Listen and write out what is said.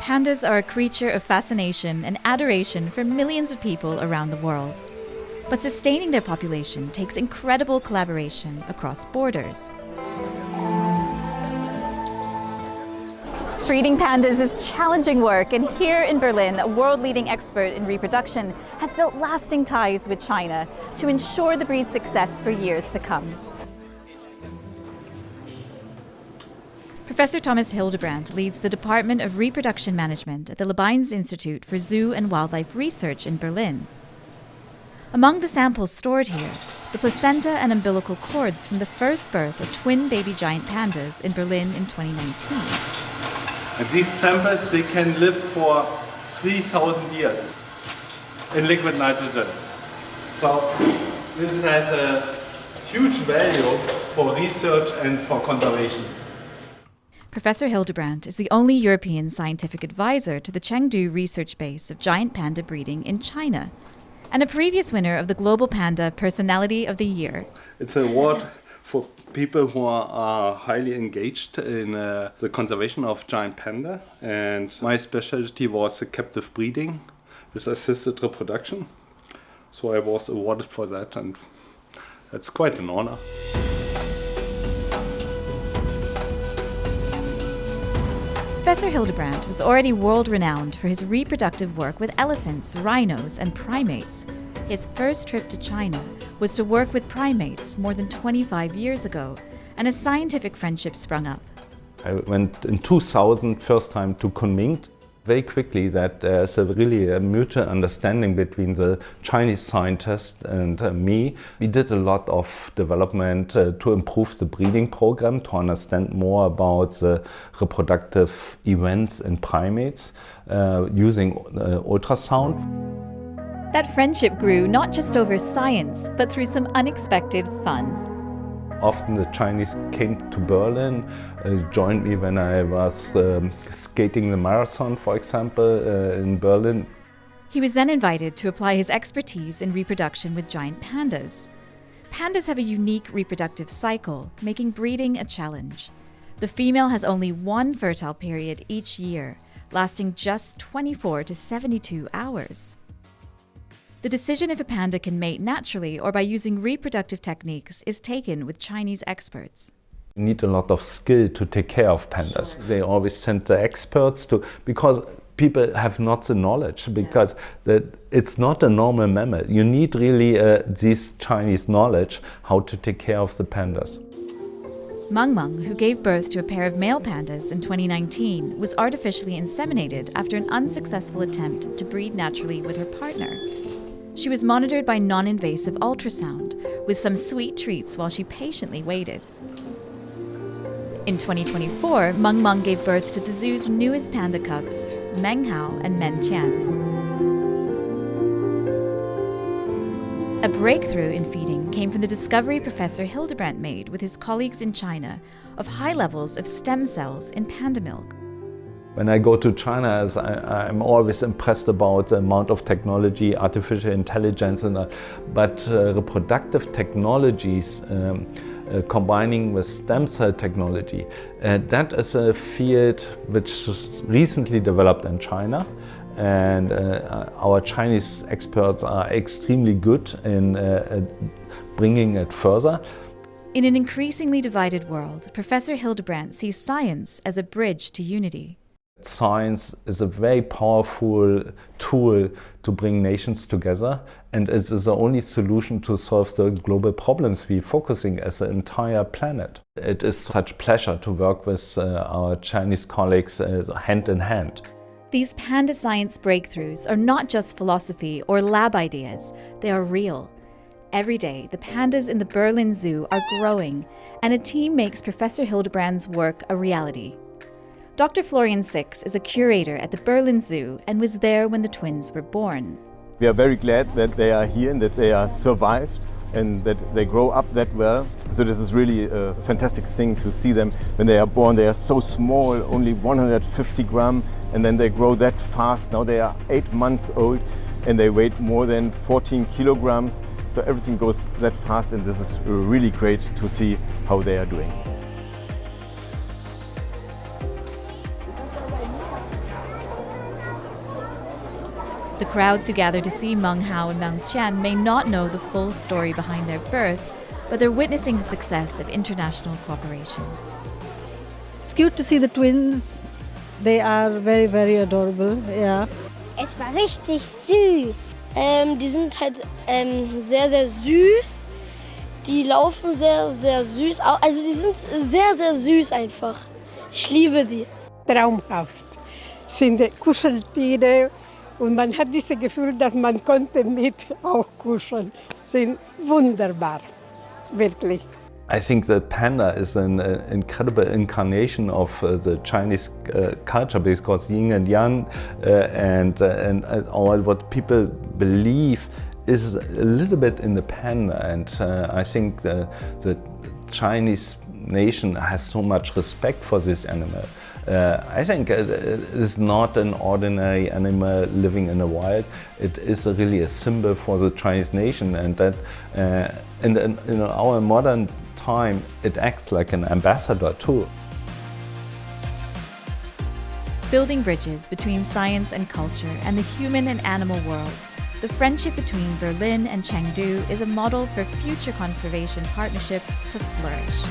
Pandas are a creature of fascination and adoration for millions of people around the world. But sustaining their population takes incredible collaboration across borders. Breeding pandas is challenging work, and here in Berlin, a world-leading expert in reproduction has built lasting ties with China to ensure the breed's success for years to come. Professor Thomas Hildebrandt leads the Department of Reproduction Management at the Leibniz Institute for Zoo and Wildlife Research in Berlin. Among the samples stored here, the placenta and umbilical cords from the first birth of twin baby giant pandas in Berlin in 2019. And these samples, they can live for 3,000 years in liquid nitrogen. So this has a huge value for research and for conservation. Professor Hildebrandt is the only European scientific advisor to the Chengdu research base of giant panda breeding in China, and a previous winner of the Global Panda Personality of the Year. It's an award for people who are highly engaged in the conservation of giant panda, and my specialty was captive breeding with assisted reproduction. So I was awarded for that, and that's quite an honor. Professor Hildebrandt was already world-renowned for his reproductive work with elephants, rhinos, and primates. His first trip to China was to work with primates more than 25 years ago, and a scientific friendship sprung up. I went in 2000 first time to Kunming. Very quickly that there's really a mutual understanding between the Chinese scientist and me. We did a lot of development to improve the breeding program, to understand more about the reproductive events in primates using ultrasound. That friendship grew not just over science, but through some unexpected fun. Often the Chinese came to Berlin, joined me when I was skating the marathon, for example, in Berlin. He was then invited to apply his expertise in reproduction with giant pandas. Pandas have a unique reproductive cycle, making breeding a challenge. The female has only one fertile period each year, lasting just 24 to 72 hours. The decision if a panda can mate naturally or by using reproductive techniques is taken with Chinese experts. You need a lot of skill to take care of pandas. They always send the experts because people have not the knowledge, because it's not a normal mammal. You need really this Chinese knowledge how to take care of the pandas. Meng Meng, who gave birth to a pair of male pandas in 2019, was artificially inseminated after an unsuccessful attempt to breed naturally with her partner. She was monitored by non-invasive ultrasound, with some sweet treats while she patiently waited. In 2024, Meng Meng gave birth to the zoo's newest panda cubs, Meng Hao and Men Qian. A breakthrough in feeding came from the discovery Professor Hildebrandt made with his colleagues in China of high levels of stem cells in panda milk. When I go to China, I'm always impressed about the amount of technology, artificial intelligence, but reproductive technologies combining with stem cell technology, that is a field which recently developed in China, and our Chinese experts are extremely good in bringing it further. In an increasingly divided world, Professor Hildebrandt sees science as a bridge to unity. Science is a very powerful tool to bring nations together, and it is the only solution to solve the global problems we're focusing as an entire planet. It is such pleasure to work with our Chinese colleagues hand in hand. These panda science breakthroughs are not just philosophy or lab ideas, they are real. Every day, the pandas in the Berlin Zoo are growing, and a team makes Professor Hildebrandt's work a reality. Dr. Florian Six is a curator at the Berlin Zoo and was there when the twins were born. We are very glad that they are here and that they are survived and that they grow up that well. So this is really a fantastic thing to see them when they are born. They are so small, only 150 grams, and then they grow that fast. Now they are 8 months old and they weigh more than 14 kilograms. So everything goes that fast, and this is really great to see how they are doing. The crowds who gather to see Meng Hao and Meng Qian may not know the full story behind their birth, but they're witnessing the success of international cooperation. It's cute to see the twins. They are very, very adorable, yeah. Es war richtig süß. Die sind halt sehr, sehr süß. Die laufen sehr, sehr süß. Also die sind sehr, sehr süß einfach. Ich liebe die. Traumhaft. Sind Kuscheltiere und man hat dieses Gefühl, dass man konnte mit auch kuscheln. Sind wunderbar, wirklich. I think the panda is an incredible incarnation of the Chinese culture, because yin and yang and all what people believe is a little bit in the panda, and I think the Chinese nation has so much respect for this animal. I think it is not an ordinary animal living in the wild. It is really a symbol for the Chinese nation, and that in our modern time it acts like an ambassador too. Building bridges between science and culture and the human and animal worlds, the friendship between Berlin and Chengdu is a model for future conservation partnerships to flourish.